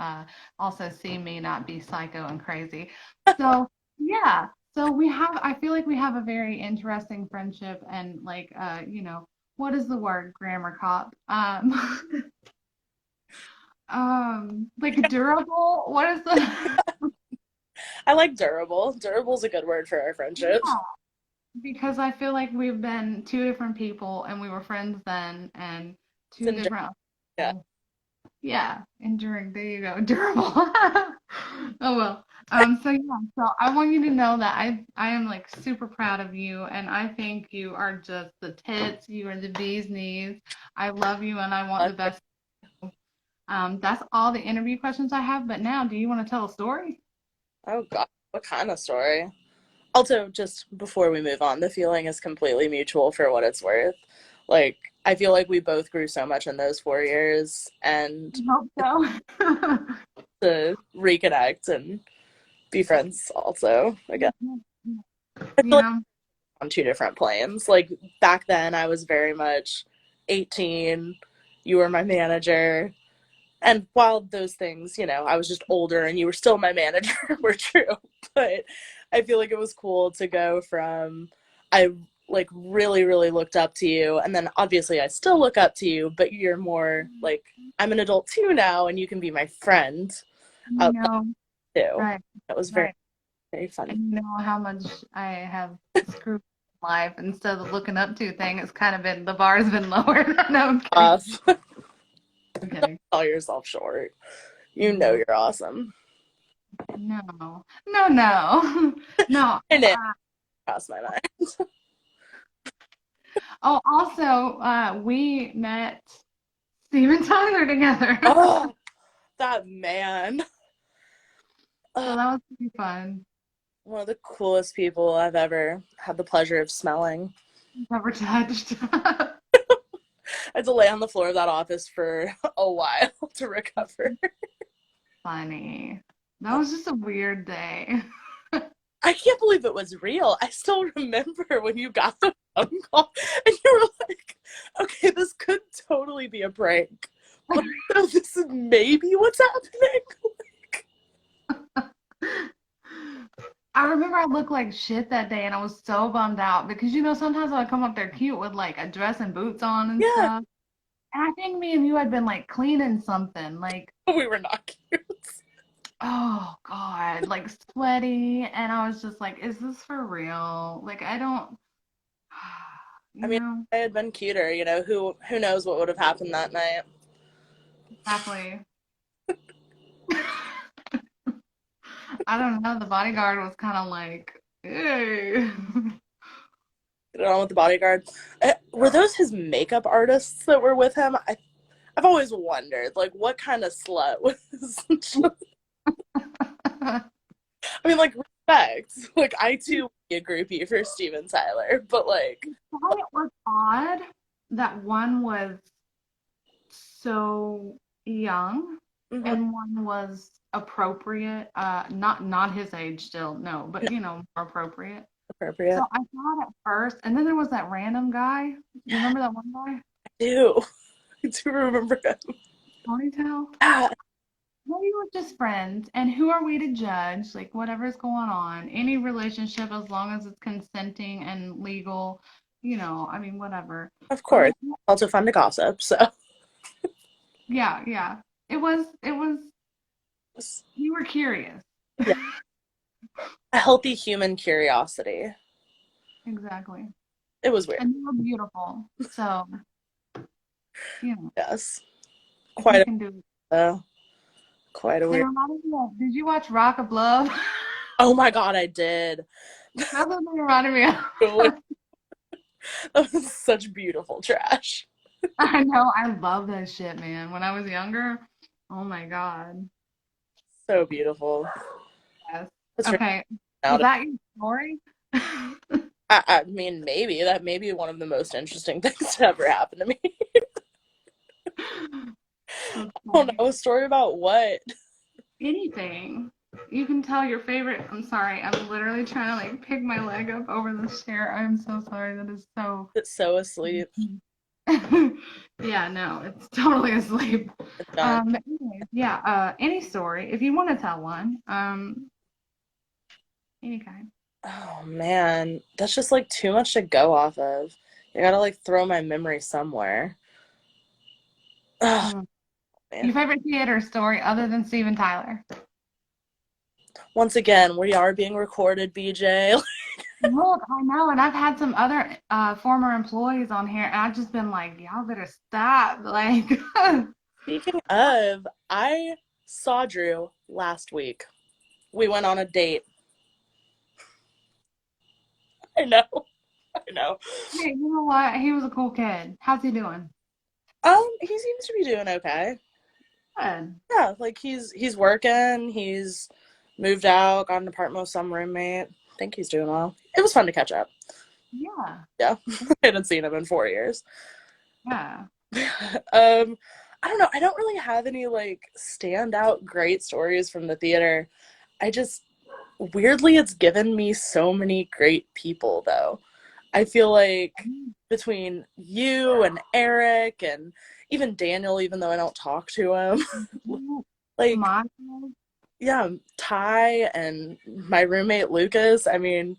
also see me not be psycho and crazy. So yeah. So I feel like we have a very interesting friendship and like, what is the word? Grammar cop. Like durable. What is the?
I like durable. Durable's a good word for our friendship.
Yeah, because I feel like we've been two different people and we were friends then and
It's
two
endur-
different
yeah.
people. Yeah, enduring. There you go. Durable. Oh well. So yeah, so I want you to know that I am like super proud of you, and I think you are just the tits. You are the bee's knees. I love you, and I want the best. That's all the interview questions I have. But now, do you want to tell a story?
Oh God, what kind of story? Also, just before we move on, the feeling is completely mutual for what it's worth. Like, I feel like we both grew so much in those 4 years, and
I hope so.
to reconnect and be friends also again. I feel like
Yeah.
on two different planes. Like back then, I was very much 18. You were my manager. And while those things, I was just older and you were still my manager, were true. But I feel like it was cool to go from, I like really, really looked up to you. And then obviously I still look up to you, but you're more like, I'm an adult too now and you can be my friend
You
outside
know,
too.
right,
That was very,
right.
very
And
fun.
you know how much I have screwed life instead of the looking up to thing. It's kind of been the bar's been lowered. No, I'm kidding.
Off.
I'm kidding.
Sell yourself short. You know
No,
you're awesome.
no, no, no, no.
And it crossed my mind.
Oh, also, we met Steven Tyler together.
Oh, that man.
So
Oh,
that was pretty fun.
one of the coolest people I've ever had the pleasure of smelling.
Never touched.
I had to lay on the floor of that office for a while to recover.
Funny. That was just a weird day.
I can't believe it was real. I still remember when you got the phone call and you were like, okay, this could totally be a prank. But this is maybe what's happening.
I remember I looked like shit that day and I was so bummed out because sometimes I would come up there cute with like a dress and boots on and
Yeah,
stuff. And I think me and you had been like cleaning something, like,
we were not cute.
oh God, like sweaty. And I was just like, is this for real? Like, I don't,
I
you
mean,
know,
I had been cuter, who knows what would have happened that night.
exactly. I don't know. The bodyguard was kind of like, hey.
Get it on with the bodyguard. Were those his makeup artists that were with him? I've always wondered, like, what kind of slut was. I mean, like, respect. Like, I too would be a groupie for Steven Tyler, but like,
Thought it was odd that one was so young
mhm,
and one was appropriate. Not his age still, no, but
no,
more appropriate. So
appropriate.
I thought at first, and then there was that random guy. You
Yeah,
remember that one guy?
I do. I do remember him.
Ponytail?
Ah,
We were just friends, and who are we to judge? Like whatever's going on, any relationship as long as it's consenting and legal, I mean, whatever.
of
But
course.
like,
Also fun to gossip, so.
yeah, yeah. It was, we were curious.
Yeah, a healthy human curiosity.
Exactly.
It was weird.
And you were beautiful. So,
Yes.
if you
Quite
can do it.
a, quite a
It
weird.
reminded me of, did you watch Rock of Love?
Oh my God, I did.
That's what it reminded me
That
of.
was such beautiful trash.
I know. I love that shit, man. When I was younger, oh my God.
So beautiful.
Yes.
It's
Okay. Was
out.
that your story?
I mean, maybe that may be one of the most interesting things to ever happen to me.
That's
Oh
funny.
no, a story about what?
Anything. You can tell your favorite. I'm sorry. I'm literally trying to like pick my leg up over this chair. I'm so sorry. That is so.
It's so asleep.
Yeah, no, it's totally asleep.
It's done.
But anyways, yeah, any story, if you want to tell one, any kind.
Oh man, that's just like too much to go off of. You gotta like throw my memory somewhere. Oh
Mm.
man.
Your favorite theater story other than Steven Tyler?
Once again, we are being recorded, BJ.
Look, I know, and I've had some other former employees on here, and I've just been like, y'all better stop. Like,
Speaking of, I saw Drew last week. We went on a date. I know, I know.
Hey, you know what? He was a cool kid. How's he doing?
He seems to be doing okay.
Good.
Yeah, like he's working. He's moved out, got an apartment with some roommate. I think he's doing well. It was fun to catch up.
Yeah.
Yeah, I hadn't seen him in 4 years.
Yeah.
I don't know. I don't really have any like standout great stories from the theater. I just weirdly it's given me so many great people though. I feel like between you and Eric and even Daniel, even though I don't talk to him, like
My
yeah, Ty and my roommate Lucas, I mean,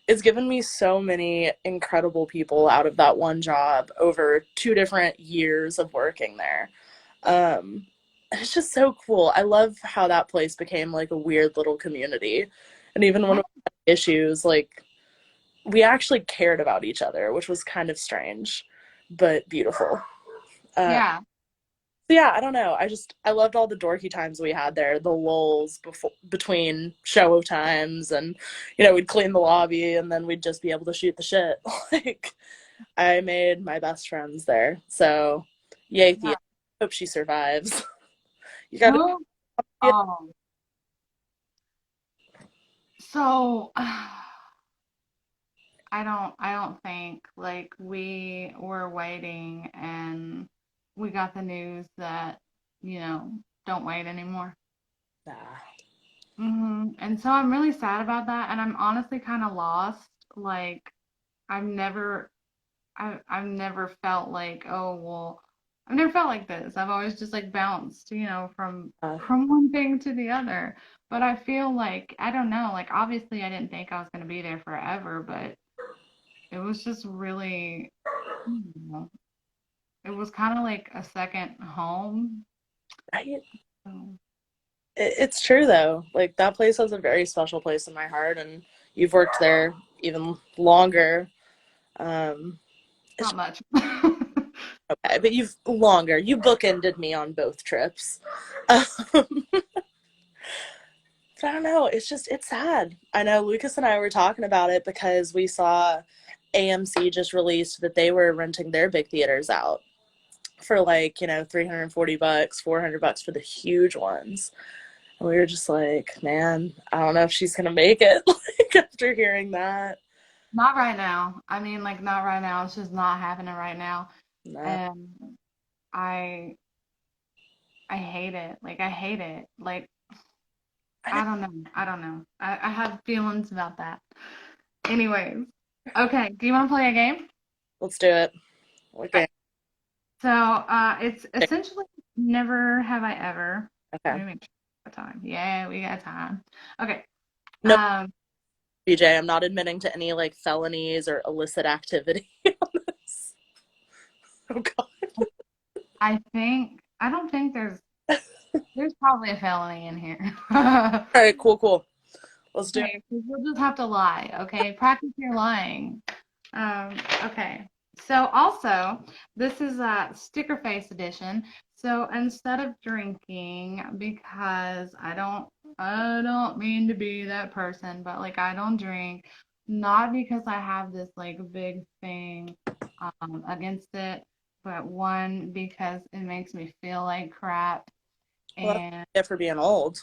it's given me so many incredible people out of that one job over 2 different years of working there. Um, it's just so cool. I love how that place became like a weird little community. And even when we had issues, like we actually cared about each other, which was kind of strange, but beautiful.
yeah.
Yeah, I don't know. I loved all the dorky times we had there, the lulls before between show times, and we'd clean the lobby, and then we'd just be able to shoot the shit. Like I made my best friends there, so yay, Thea.
Yeah.
Hope she survives. You gotta.
Well, um, so I don't think like we were waiting and we got the news that, you know, don't wait anymore.
Nah.
And so I'm really sad about that, and I'm honestly kind of lost. Like I've never I've never felt like, oh well, I've never felt like this. I've always just like bounced, from one thing to the other. But I feel like I don't know, like obviously I didn't think I was gonna be there forever, but it was just really, I don't know, it was kind of like a second home.
Right?
So,
It's true though. Like that place has a very special place in my heart, and you've worked there even longer. Um, it's
not much.
okay, but you've longer. You bookended me on both trips. But I don't know. It's sad. I know Lucas and I were talking about it because we saw AMC just released that they were renting their big theaters out for like, 340 bucks, 400 bucks for the huge ones. And we were just like, man, I don't know if she's going to make it like after hearing that.
Not right now. I mean, like not right now. It's just not happening right now.
No.
And I I hate it. Like I hate it. Like
I know.
I don't know. I don't know. I have feelings about that. Anyways, okay. Do you want to play a game?
Let's do it. Okay.
So it's essentially never have I ever. Let
Okay.
me make sure we got time. Yeah, we got time. Okay.
No,
Um,
BJ, I'm not admitting to any like felonies or illicit activity on this. Oh, God.
I don't think there's probably a felony in here.
All right, cool, cool. Let's do it.
Okay, so you'll just have to lie. Okay, practice your lying. Okay. So also, this is a sticker face edition. So instead of drinking, because I don't mean to be that person, but like I don't drink, not because I have this like big thing against it, but one because it makes me feel like crap,
Well, that's
and
it for being old.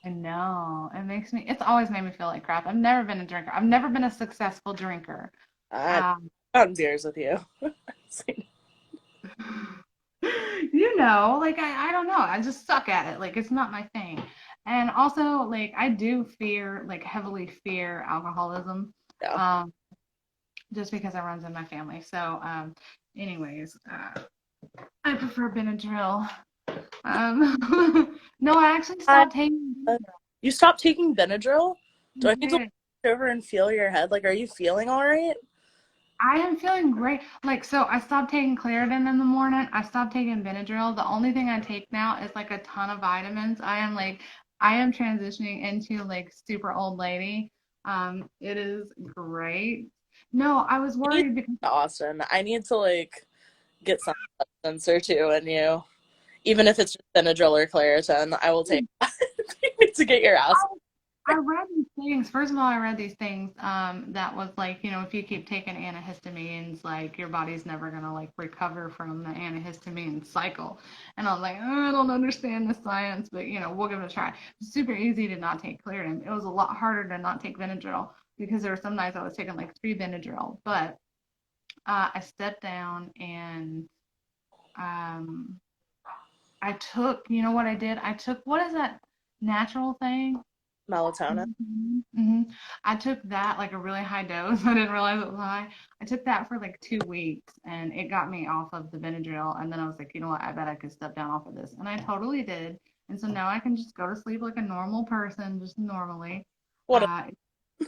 I know it's always made me feel like crap. I've never been a drinker. I've never been a successful drinker.
I've
Um,
gotten beers with you.
like I don't know. I just suck at it. Like it's not my thing. And also like I do fear, like heavily fear alcoholism.
Yeah.
Um, just because it runs in my family. So anyways, I prefer Benadryl. No, I actually
I,
stopped taking
you stopped taking Benadryl? Do I need to
Benadryl.
look over and feel your head? Like, are you feeling all right?
I am feeling great. Like, so I stopped taking Claritin in the morning. I stopped taking Benadryl. The only thing I take now is like a ton of vitamins. I am transitioning into like super old lady. It is great. No, I was
I need
worried because
to Austin. I need to like get some substance or two in you. Even if it's just Benadryl or Claritin, I will take that. You need to get your ass.
I read these things. First of all, I read these things that was like, if you keep taking antihistamines, like your body's never gonna like recover from the antihistamine cycle. And I was like, oh, I don't understand the science, but we'll give it a try. It's super easy to not take Claritin. It was a lot harder to not take Benadryl because there were some nights I was taking like 3 Benadryl. But I stepped down and um, I took, you know what I did? I took, what is that natural thing?
Melatonin.
Mm-hmm. I took that like a really high dose. I didn't realize it was high. I took that for like 2 weeks and it got me off of the Benadryl. And then I was like, you know what? I bet I could step down off of this. And I totally did. And so now I can just go to sleep like a normal person, just normally.
What a
Uh,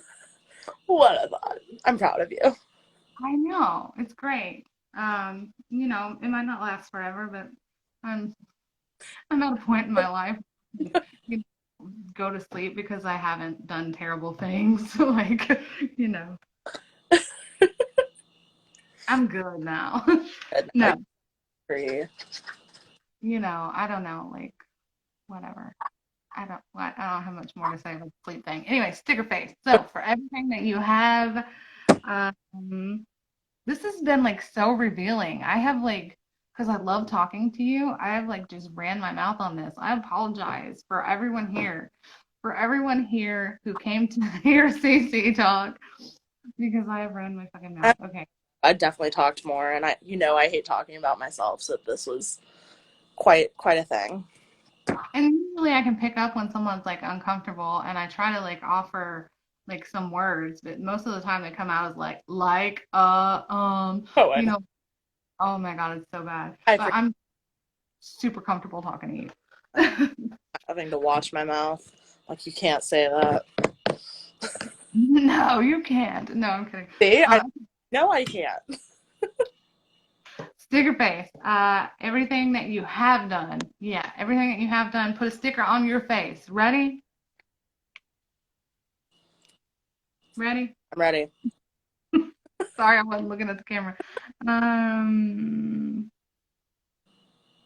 what a thought. I'm proud of you.
I know it's great. It might not last forever, but I'm I'm at a point in my life you go to sleep because I haven't done terrible things. Like, you know, I'm good now.
Good. I
No,
agree.
I don't know, like whatever. I don't have much more to say about the sleep thing. Anyway, sticker face. So for everything that you have, um, this has been like so revealing. I have like, because I love talking to you, I have like just ran my mouth on this. I apologize for everyone here who came to hear CC talk because I have ran my fucking
I,
mouth. Okay.
I definitely talked more, and I hate talking about myself, so this was quite a thing.
And usually I can pick up when someone's like uncomfortable and I try to like offer like some words, but most of the time they come out as
Oh, I
you
know.
know, oh my God, it's so bad.
I
But
forget
I'm super comfortable talking to you.
having to watch my mouth. Like, you can't say that.
No, you can't. No, I'm kidding.
See,
Uh,
I can't.
Sticker face. Everything that you have done. Yeah, everything that you have done. Put a sticker on your face. Ready? Ready?
I'm ready.
Sorry, I wasn't looking at the camera.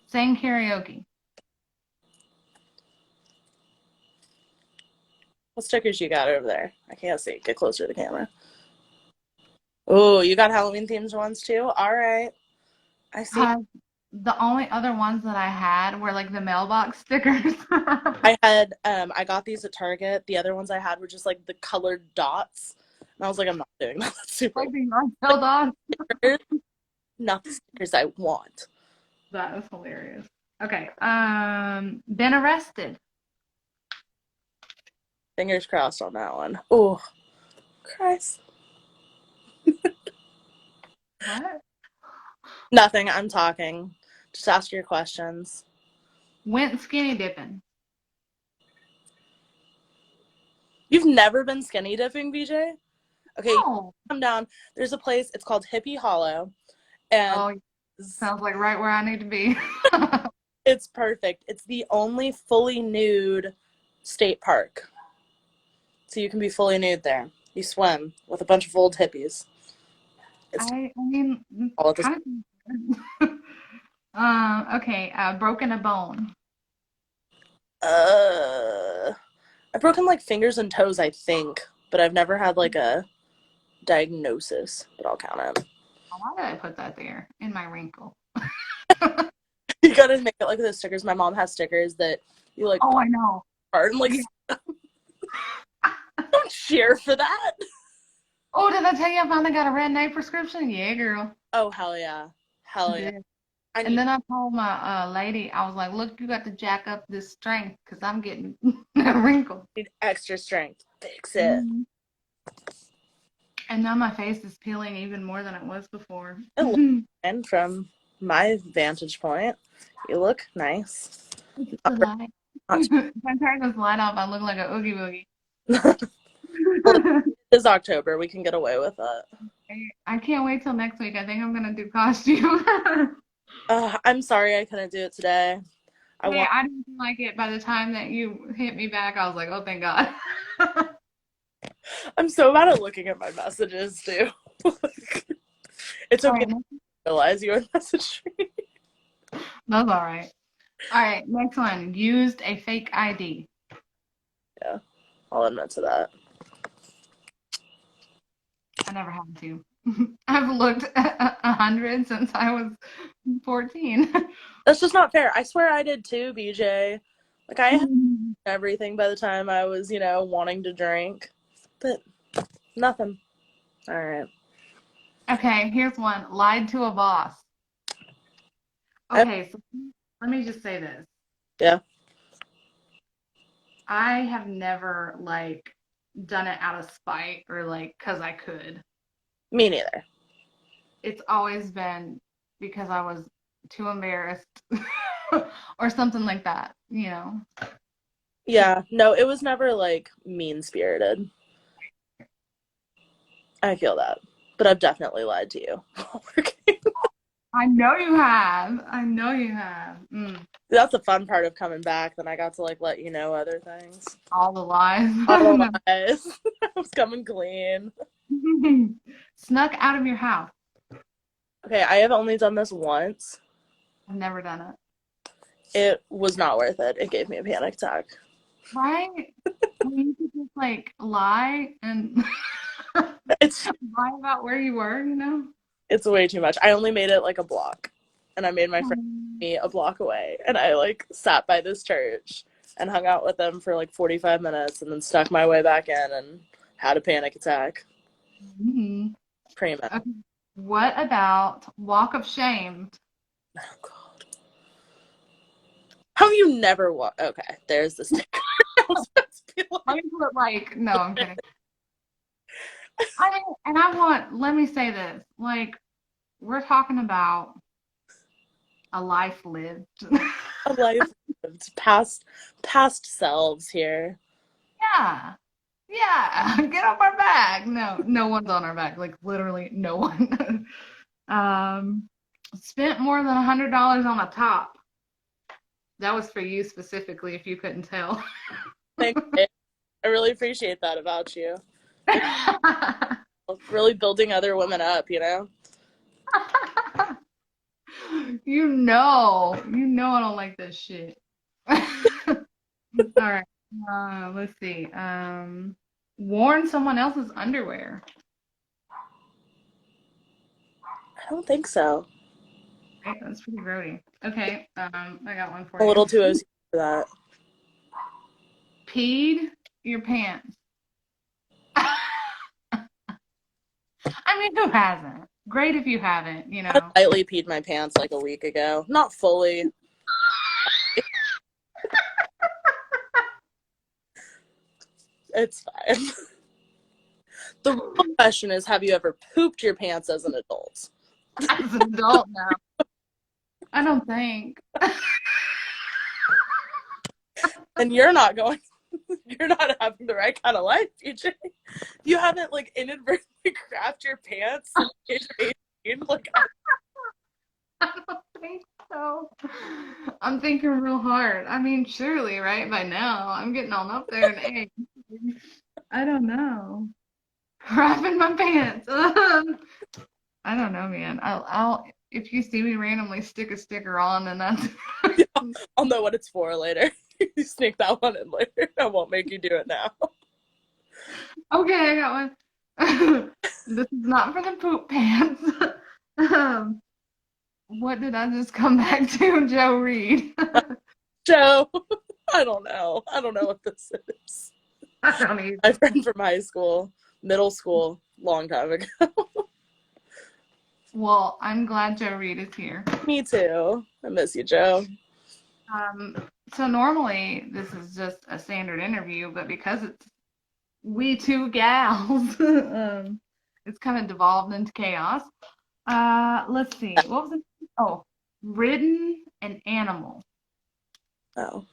Sing karaoke.
What stickers you got over there? I can't see. Get closer to the camera. Oh, you got Halloween themed ones too? All right. I see.
Uh, the only other ones that I had were like the mailbox stickers.
I got these at Target. The other ones I had were just like the colored dots. And I was like, I'm not doing that. That's super
Like the yard sale dogs.
stickers. Not the stickers I want.
That was hilarious. Okay. Been arrested.
Fingers crossed on that one. Oh, Christ.
What?
Nothing. I'm talking. Just ask your questions.
Went skinny dipping.
You've never been skinny dipping, BJ? Okay,
Oh.
come down. There's a place. It's called Hippie Hollow, and
Oh, sounds like right where I need to be.
it's perfect. It's the only fully nude state park, so you can be fully nude there. You swim with a bunch of old hippies. It's
I mean,
all at the
kind of. Okay. Broken a bone.
I've broken like fingers and toes, I think, but I've never had like a diagnosis, but I'll count it.
Why did I put that there in my wrinkle?
You gotta make it like the stickers. My mom has stickers that you like
Oh, I know.
hard and like
Yeah.
don't cheer for that.
Oh, did I tell you I finally got a red night prescription? Yeah, girl.
Oh hell yeah. Hell yeah.
Did.
I
And
need
then I told my lady, I was like, look, you got to jack up this strength because I'm getting a wrinkle.
extra strength. Fix it.
Mhm. And now my face is peeling even more than it was before.
And from my vantage point, you look nice.
It's the
Not,
light.
not
If I turn this light off, I look like a oogie boogie.
well, it is October. We can get away with it.
I can't wait till next week. I think I'm gonna do costume.
I'm sorry I couldn't do it today.
Hey, I didn't feel like it by the time that you hit me back. I was like, oh, thank God.
I'm so bad at looking at my messages too. It's okay to
Oh,
realize you were messaging me.
that's all right. All right, next one. Used a fake ID.
Yeah, I'll admit to that.
I never had to. I've looked at 100 since I was 14.
That's just not fair. I swear I did too, BJ. Like, I had everything by the time I was, wanting to drink. But nothing. All right.
Okay, here's one. Lied to a boss.
I,
Okay, so let me just say this.
yeah,
I have never like done it out of spite or like because I could.
me neither.
It's always been because I was too embarrassed or something like that, you know.
Yeah, no, it was never like mean spirited. I feel that. But I've definitely lied to you while working.
I know you have. I know you have.
That's the fun part of coming back. Then I got to like let you know other things.
All the lies.
All the lies. I was coming clean.
Snuck out of your house.
Okay, I have only done this once.
I've never done it.
It was not worth it. It gave me a panic attack.
Right? Well, you could just like lie and
It's
lie about where you were, you know?
it's way too much. I only made it like a block, and I made my friend
Um,
meet a block away, and I like sat by this church and hung out with them for like 45 minutes, and then stuck my way back in and had a panic attack.
mhm.
Pretty much.
Okay. What about walk of shame?
Oh God. How have you never walked? Okay, there's the sticker. I was about to be
Let
like,
me put like, no, I'm kidding. I mean, and I want, let me say this, like, we're talking about a life lived.
a life lived, past selves here.
Yeah. Yeah. Get off our back. No, no one's on our back. Like literally no one. um, spent more than $100 on a top. That was for you specifically, if you couldn't tell.
Thank you. I really appreciate that about you. You're really building other women up, you know?
You know I don't like that shit. All right. Let's see. Worn someone else's underwear.
I don't think so.
Right, that's pretty grody. Okay, I got one for
I'm a
you.
little too OCD for that.
Peed your pants. I mean, who hasn't? Great if you haven't, you
I
know.
lightly peed my pants like a week ago. Not fully. It's fine. The real question is, have you ever pooped your pants as an adult?
As an adult now. I don't think.
And you're not going. You're not having the right kind of life, PJ. You haven't like inadvertently crapped your pants since age of 18. Like,
I don't think so. I'm thinking real hard. I mean, surely, right? By now, I'm getting on up there in age. I don't know. Crapping my pants. I don't know, man. I'll if you see me randomly stick a sticker on, and that's
I'll know what it's for later. You sneak that one in later. I won't make you do it now.
okay. I got one. This is not for the poop pants. um, what did I just come back to, Joe Reed?
Joe, I don't know. I don't know what this is.
I don't even.
My friend from high school, middle school, long time ago.
Well, I'm glad Joe Reed is here.
Me too. I miss you, Joe.
Um, so normally this is just a standard interview, but because it's we two gals, it's kind of devolved into chaos. Let's see. What was it? Oh, ridden an animal.
Oh,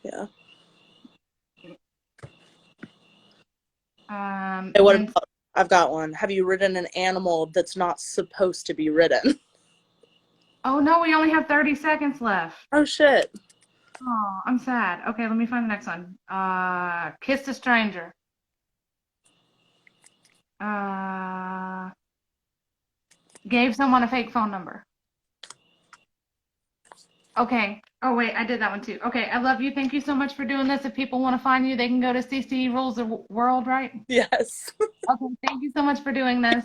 yeah. Hey, what
Then
about, I've got one. Have you ridden an animal that's not supposed to be ridden?
oh no, we only have 30 seconds left.
Oh, shit.
Oh, I'm sad. Okay, let me find the next one. Kissed a stranger. Uh, gave someone a fake phone number. Okay, Oh, wait, I did that one too. Okay, I love you. Thank you so much for doing this. If people want to find you, they can go to CC Rules the World, right?
Yes.
Okay, thank you so much for doing this.